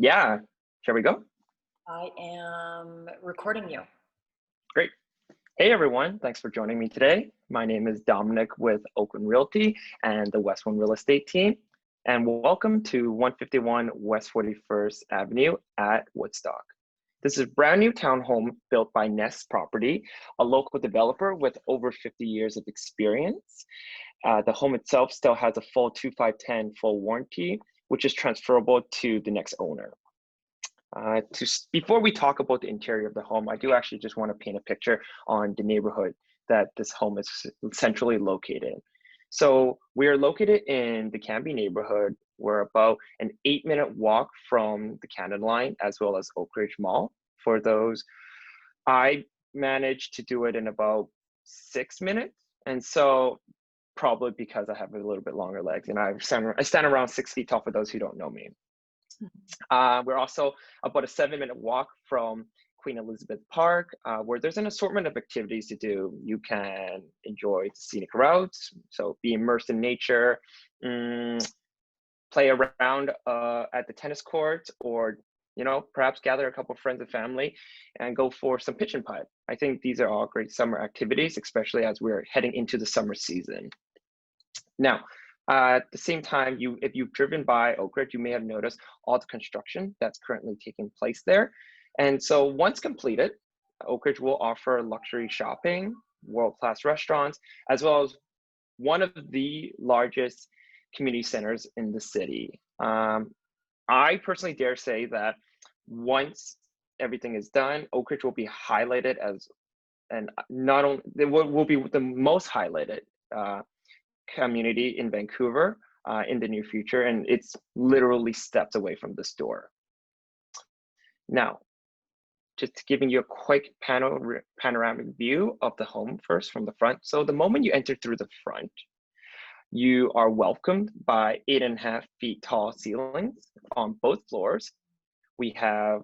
Yeah, shall we go? I am recording you. Great. Hey everyone, thanks for joining me today. My name is Dominick with Oakland Realty and the West One Real Estate team, and welcome to 151 West 41st Avenue at Woodstock. This is a brand new townhome built by Nexst Property, a local developer with over 50 years of experience. The home itself still has a full 2510 full warranty, which is transferable to the next owner. Before we talk about the interior of the home, I do actually just want to paint a picture on the neighborhood that this home is centrally located. So we are located in the Cambie neighborhood. We're about an 8-minute walk from the Canada Line as well as Oakridge Mall. For those, I managed to do it in about 6 minutes. And so probably because I have a little bit longer legs and I stand around 6 feet tall for those who don't know me. We're also about a 7-minute walk from Queen Elizabeth Park, where there's an assortment of activities to do. You can enjoy the scenic routes, so be immersed in nature, play around at the tennis court, or perhaps gather a couple of friends and family and go for some pitch and putt. I think these are all great summer activities, especially as we're heading into the summer season. Now, at the same time, if you've driven by Oakridge, you may have noticed all the construction that's currently taking place there. And so once completed, Oakridge will offer luxury shopping, world-class restaurants, as well as one of the largest community centers in the city. I personally dare say that once everything is done, Oakridge will be highlighted as, and not only, it will be the most highlighted community in Vancouver in the near future, and it's literally steps away from the store. Now, just giving you a quick panoramic view of the home first from the front. So the moment you enter through the front, you are welcomed by 8.5 feet tall ceilings on both floors. We have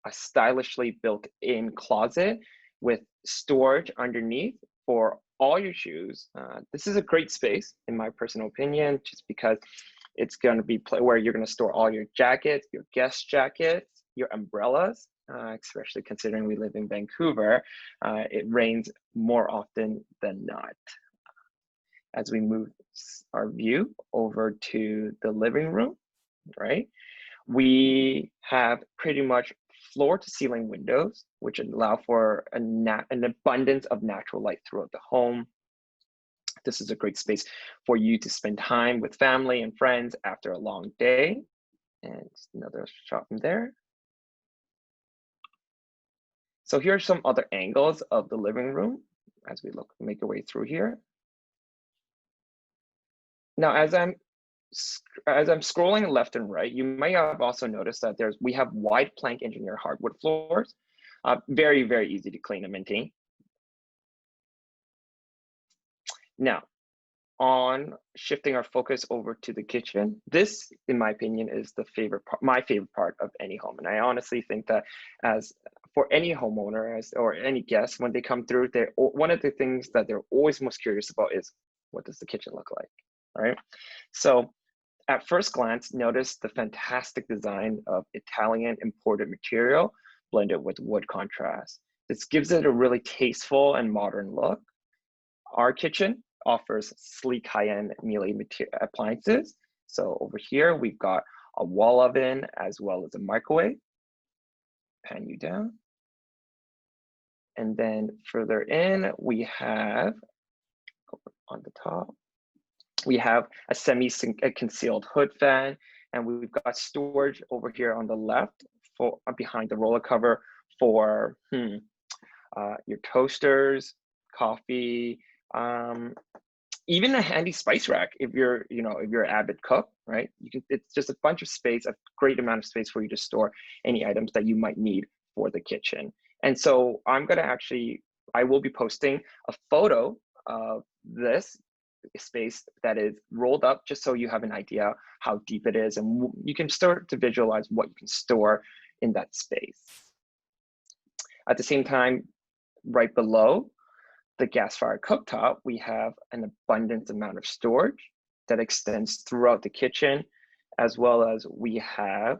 a stylishly built-in closet with storage underneath for all your shoes. This is a great space, in my personal opinion, just because it's going to be where you're going to store all your jackets, your guest jackets, your umbrellas, especially considering we live in Vancouver. It rains more often than not. As we move our view over to the living room, right? We have pretty much floor to ceiling windows, which allow for an abundance of natural light throughout the home. This is a great space for you to spend time with family and friends after a long day. And another shot from there. So here are some other angles of the living room as we make our way through here. Now, as I'm scrolling left and right, you may have also noticed that we have wide plank engineered hardwood floors. Very, very easy to clean and maintain. Now, on shifting our focus over to the kitchen, this, in my opinion, is my favorite part of any home. And I honestly think that as for any homeowner or any guest, when they come through, one of the things that they're always most curious about is, what does the kitchen look like, right? So at first glance, notice the fantastic design of Italian imported material blended with wood contrast. This gives it a really tasteful and modern look. Our kitchen offers sleek high-end Miele appliances. So over here, we've got a wall oven as well as a microwave. Pan you down. And then further in, we have, on the top, we have a semi-concealed hood fan, and we've got storage over here on the left behind the roller cover for your toasters, coffee, even a handy spice rack if you're an avid cook, right? It's just a bunch of space, a great amount of space for you to store any items that you might need for the kitchen. And so I will be posting a photo of this space that is rolled up, just so you have an idea how deep it is, and you can start to visualize what you can store in that space. At the same time, right below the gas-fired cooktop, we have an abundant amount of storage that extends throughout the kitchen, as well as we have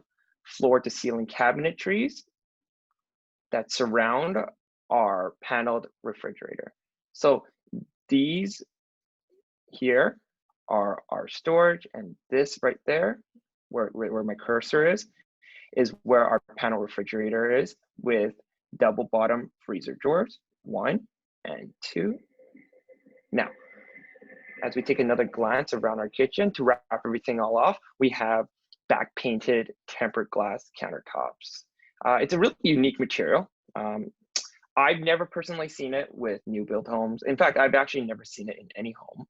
floor to ceiling cabinetries that surround our paneled refrigerator. So these here are our storage, and this right there, where my cursor is where our panel refrigerator is, with double bottom freezer drawers, 1 and 2. Now, as we take another glance around our kitchen to wrap everything all off, we have back painted tempered glass countertops. It's a really unique material. I've never personally seen it with new build homes. In fact, I've actually never seen it in any home.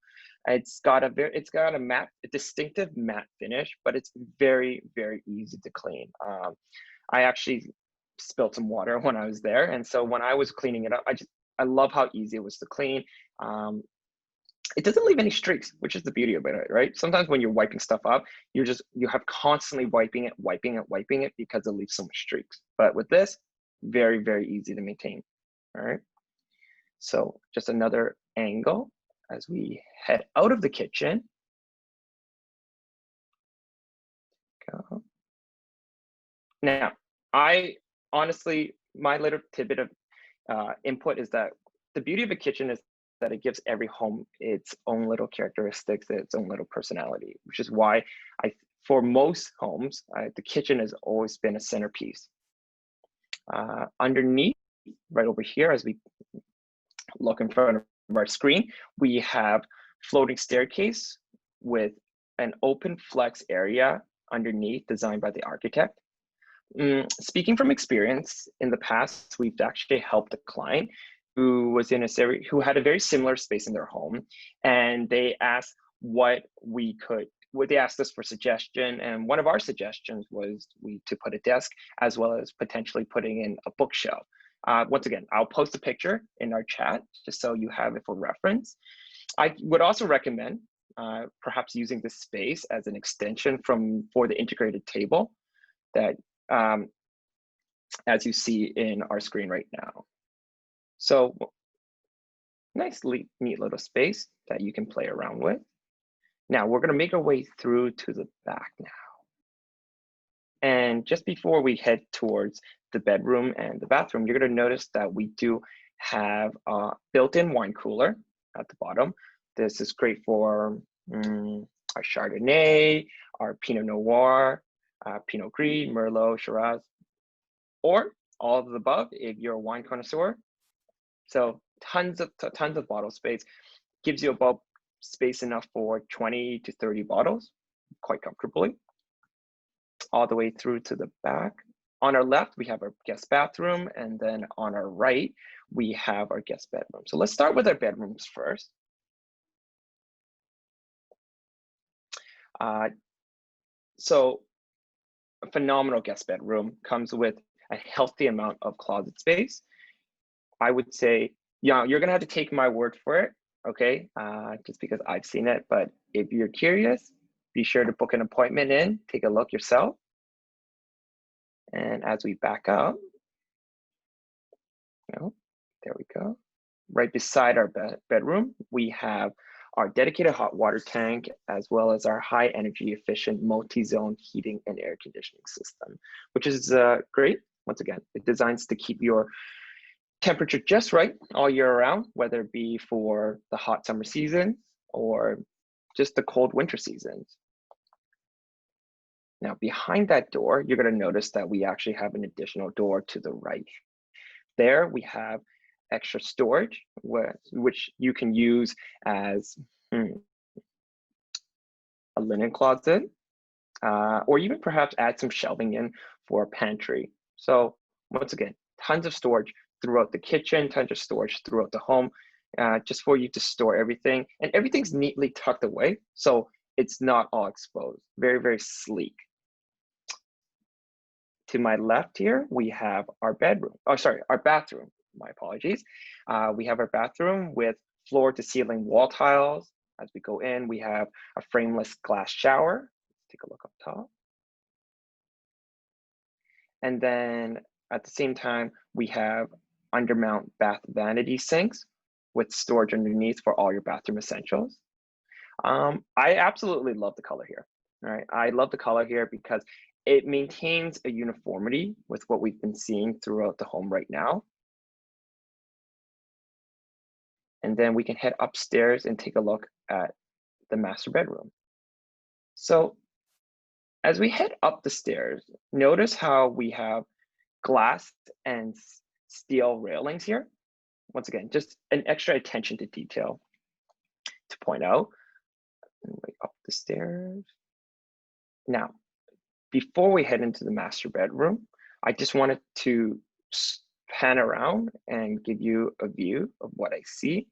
It's got a distinctive matte finish, but it's very, very easy to clean. I actually spilled some water when I was there, and so when I was cleaning it up, I love how easy it was to clean. It doesn't leave any streaks, which is the beauty of it, right? Sometimes when you're wiping stuff up, you have constantly wiping it because it leaves so much streaks. But with this, very, very easy to maintain. All right. So just another angle as we head out of the kitchen. Go. Now, honestly, my little tidbit of input is that the beauty of a kitchen is that it gives every home its own little characteristics, its own little personality, which is why for most homes, the kitchen has always been a centerpiece. Underneath, right over here, as we look in front of our screen, we have floating staircase with an open flex area underneath designed by the architect. Speaking from experience, in the past, we've actually helped a client who had a very similar space in their home, and they asked they asked us for suggestion, and one of our suggestions was to put a desk as well as potentially putting in a bookshelf. Once again, I'll post a picture in our chat just so you have it for reference. I would also recommend perhaps using this space as an extension for the integrated table that as you see in our screen right now. So nice, neat little space that you can play around with. Now we're going to make our way through to the back now. And just before we head towards the bedroom and the bathroom, you're going to notice that we do have a built-in wine cooler at the bottom. This is great for our Chardonnay, our Pinot Noir, Pinot Gris, Merlot, Shiraz, or all of the above if you're a wine connoisseur. So tons of bottle space, gives you about space enough for 20 to 30 bottles quite comfortably, all the way through to the back. On our left, we have our guest bathroom, and then on our right, we have our guest bedroom. So let's start with our bedrooms first. So a phenomenal guest bedroom, comes with a healthy amount of closet space. I would say, yeah, you're gonna have to take my word for it, okay? Just because I've seen it, but if you're curious, be sure to book an appointment in, take a look yourself. And as we back up, there we go. Right beside our bedroom, we have our dedicated hot water tank, as well as our high energy efficient multi-zone heating and air conditioning system, which is great. Once again, it designs to keep your temperature just right all year round, whether it be for the hot summer season or just the cold winter seasons. Now, behind that door, you're going to notice that we actually have an additional door to the right. There we have extra storage, which you can use as a linen closet, or even perhaps add some shelving in for a pantry. So once again, tons of storage throughout the kitchen, tons of storage throughout the home, just for you to store everything. And everything's neatly tucked away, so it's not all exposed. Very, very sleek. To my left here, we have our our bathroom. My apologies. We have our bathroom with floor to ceiling wall tiles. As we go in, we have a frameless glass shower. Let's take a look up top. And then at the same time, we have undermount bath vanity sinks with storage underneath for all your bathroom essentials. I absolutely love the color here. All right, I love the color here because it maintains a uniformity with what we've been seeing throughout the home right now. And then we can head upstairs and take a look at the master bedroom. So as we head up the stairs, notice how we have glass and steel railings here. Once again, just an extra attention to detail to point out. And way up the stairs. Now, before we head into the master bedroom, I just wanted to pan around and give you a view of what I see.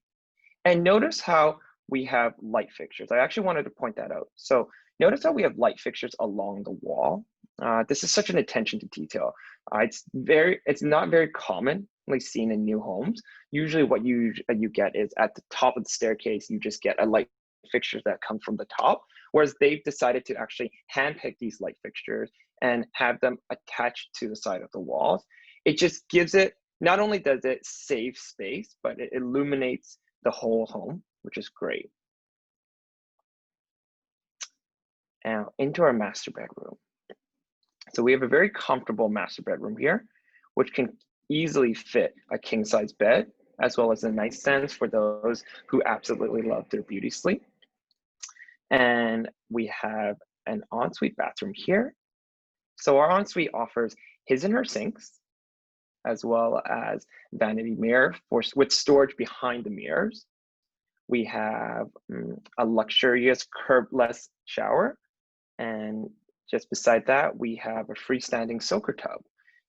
And notice how we have light fixtures. I actually wanted to point that out. So notice how we have light fixtures along the wall. This is such an attention to detail. It's not very commonly seen in new homes. Usually what you get is at the top of the staircase, you just get a light fixtures that come from the top, whereas they've decided to actually handpick these light fixtures and have them attached to the side of the walls. It just gives it, not only does it save space, but it illuminates the whole home, which is great. Now into our master bedroom. So we have a very comfortable master bedroom here, which can easily fit a king size bed, as well as a nightstand for those who absolutely love their beauty sleep. And we have an ensuite bathroom here. So our ensuite offers his and her sinks, as well as vanity mirror with storage behind the mirrors. We have a luxurious curbless shower. And just beside that, we have a freestanding soaker tub.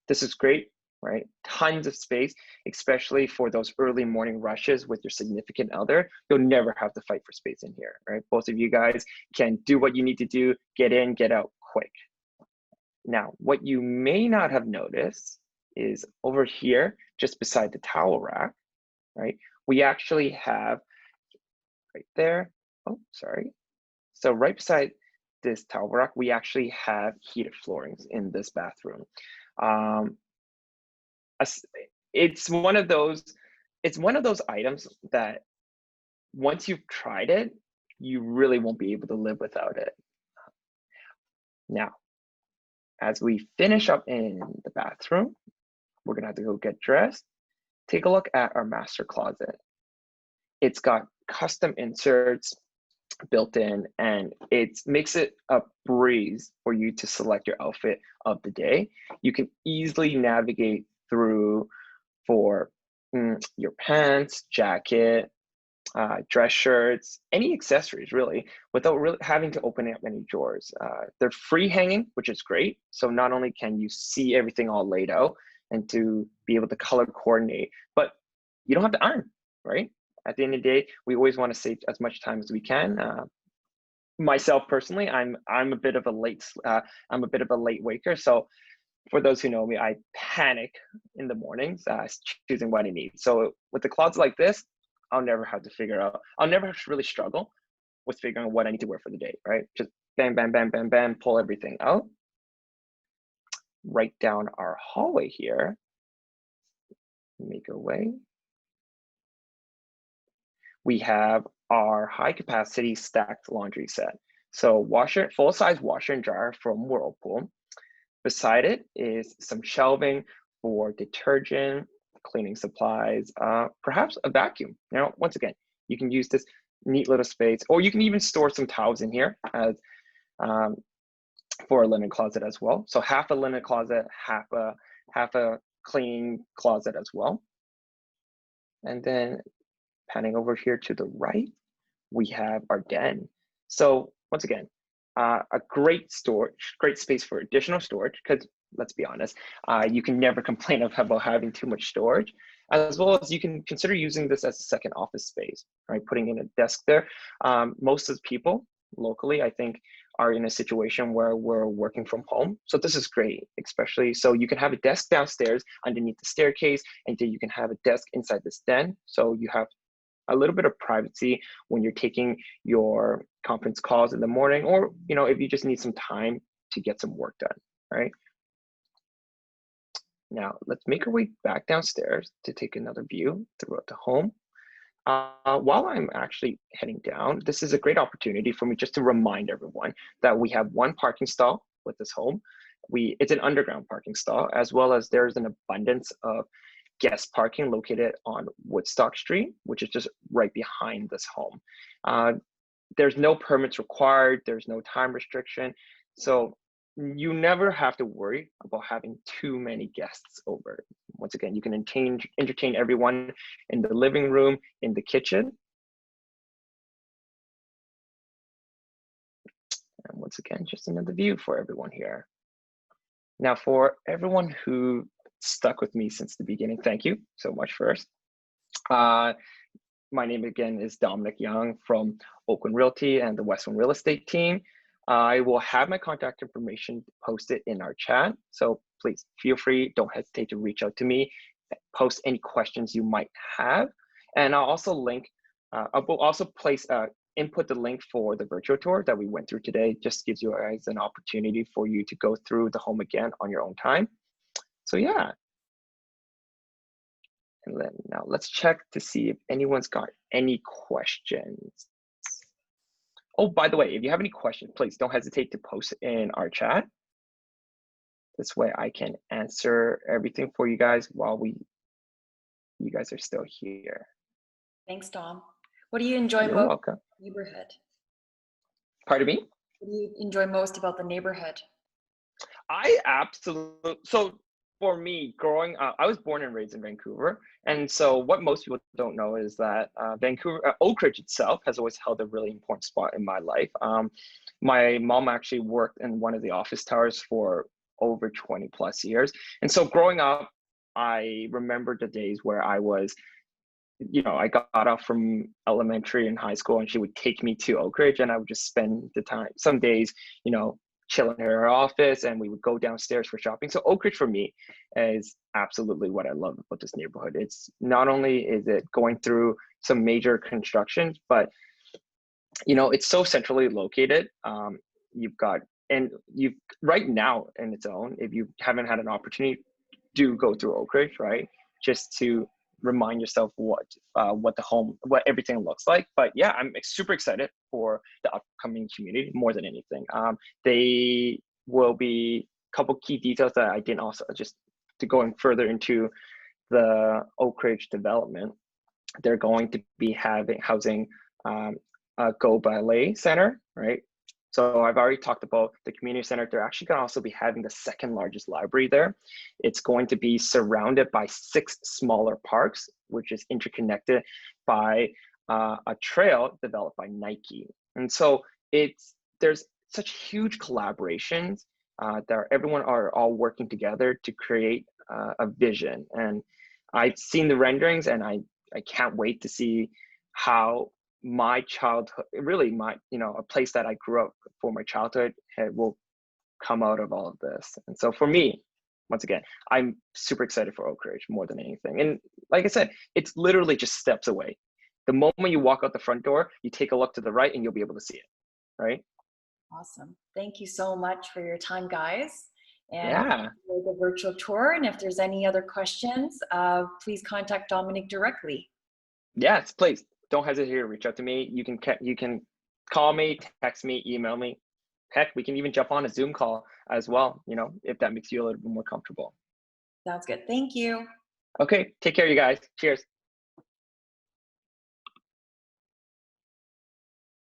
This is great, right? Tons of space, especially for those early morning rushes with your significant other. You'll never have to fight for space in here, right? Both of you guys can do what you need to do, get in, get out quick. Now, what you may not have noticed is over here, just beside the towel rack, right? We actually have right there, oh, sorry. So right beside this towel rack, we actually have heated floorings in this bathroom. It's one of those items that once you've tried it, you really won't be able to live without it. Now, as we finish up in the bathroom, we're gonna have to go get dressed. Take a look at our master closet. It's got custom inserts built in, and it makes it a breeze for you to select your outfit of the day. You can easily navigate through for your pants, jacket, dress shirts, any accessories really, without really having to open up any drawers. They're free hanging, which is great. So not only can you see everything all laid out and to be able to color coordinate, but you don't have to iron, right? At the end of the day, we always want to save as much time as we can. Myself personally, I'm a bit of a late waker. So for those who know me, I panic in the mornings, choosing what I need. So with a closet like this, I'll never really struggle with figuring out what I need to wear for the day, right? Just bam, bam, bam, bam, bam, pull everything out. Right down our hallway here, make our way. We have our high capacity stacked laundry set. So full size washer and dryer from Whirlpool. Beside it is some shelving for detergent, cleaning supplies, perhaps a vacuum. Now, once again, you can use this neat little space, or you can even store some towels in here as for a linen closet as well. So half a linen closet, half a cleaning closet as well. And then panning over here to the right, we have our den. So once again, a great space for additional storage, because let's be honest, you can never complain about having too much storage, as well as you can consider using this as a second office space, right? Putting in a desk there. Most of the people locally, I think, are in a situation where we're working from home. So this is great, especially so you can have a desk downstairs underneath the staircase, and then you can have a desk inside this den. So you have a little bit of privacy when you're taking your conference calls in the morning, or if you just need some time to get some work done, right? Now let's make our way back downstairs to take another view throughout the home. While I'm actually heading down, this is a great opportunity for me just to remind everyone that we have one parking stall with this home. it's an underground parking stall, as well as there's an abundance of guest parking located on Woodstock Street, which is just right behind this home. There's no permits required. There's no time restriction. So you never have to worry about having too many guests over. Once again, you can entertain everyone in the living room, in the kitchen. And once again, just another view for everyone here. Now, for everyone who stuck with me since the beginning, thank you so much first. My name again is Dominick Yeung from Oakland Realty and the Westland Real Estate team. I will have my contact information posted in our chat. So please feel free, don't hesitate to reach out to me, post any questions you might have. And I'll also input the link for the virtual tour that we went through today. Just gives you guys an opportunity for you to go through the home again on your own time. So yeah. And then now let's check to see if anyone's got any questions. Oh, by the way, if you have any questions, please don't hesitate to post in our chat. This way I can answer everything for you guys while you guys are still here. Thanks, Dom. What do you enjoy You're most welcome. about the neighborhood? Pardon me? What do you enjoy most about the neighborhood? So for me, growing up, I was born and raised in Vancouver. And so what most people don't know is that Oakridge itself has always held a really important spot in my life. My mom actually worked in one of the office towers for over 20 plus years. And so growing up, I remember the days where I was, I got off from elementary and high school and she would take me to Oakridge and I would just spend the time, some days, chilling in her office, and we would go downstairs for shopping. So Oakridge for me is absolutely what I love about this neighborhood. It's not only is it going through some major construction, but it's so centrally located. You've right now in its own, if you haven't had an opportunity, do go through Oakridge, right? Just to remind yourself what everything looks like. But yeah, I'm super excited for the upcoming community more than anything. They will be a couple key details that I didn't also, just to going further into the Oakridge development. They're going to be housing a Go Ballet Center, right? So I've already talked about the community center. They're actually going to also be having the second largest library there. It's going to be surrounded by 6 smaller parks, which is interconnected by a trail developed by Nike. And so there's such huge collaborations that everyone are all working together to create a vision. And I've seen the renderings and I can't wait to see how my childhood, really a place that I grew up for my childhood will come out of all of this. And so for me, once again, I'm super excited for Oakridge more than anything. And like I said, it's literally just steps away. The moment you walk out the front door, you take a look to the right and you'll be able to see it, right? Awesome. Thank you so much for your time, guys. And Yeah. for the virtual tour. And if there's any other questions, please contact Dominick directly. Yes, please. Don't hesitate to reach out to me. You can call me, text me, email me. Heck, we can even jump on a Zoom call as well, if that makes you a little bit more comfortable. Sounds good. Thank you. Okay, take care, you guys. Cheers.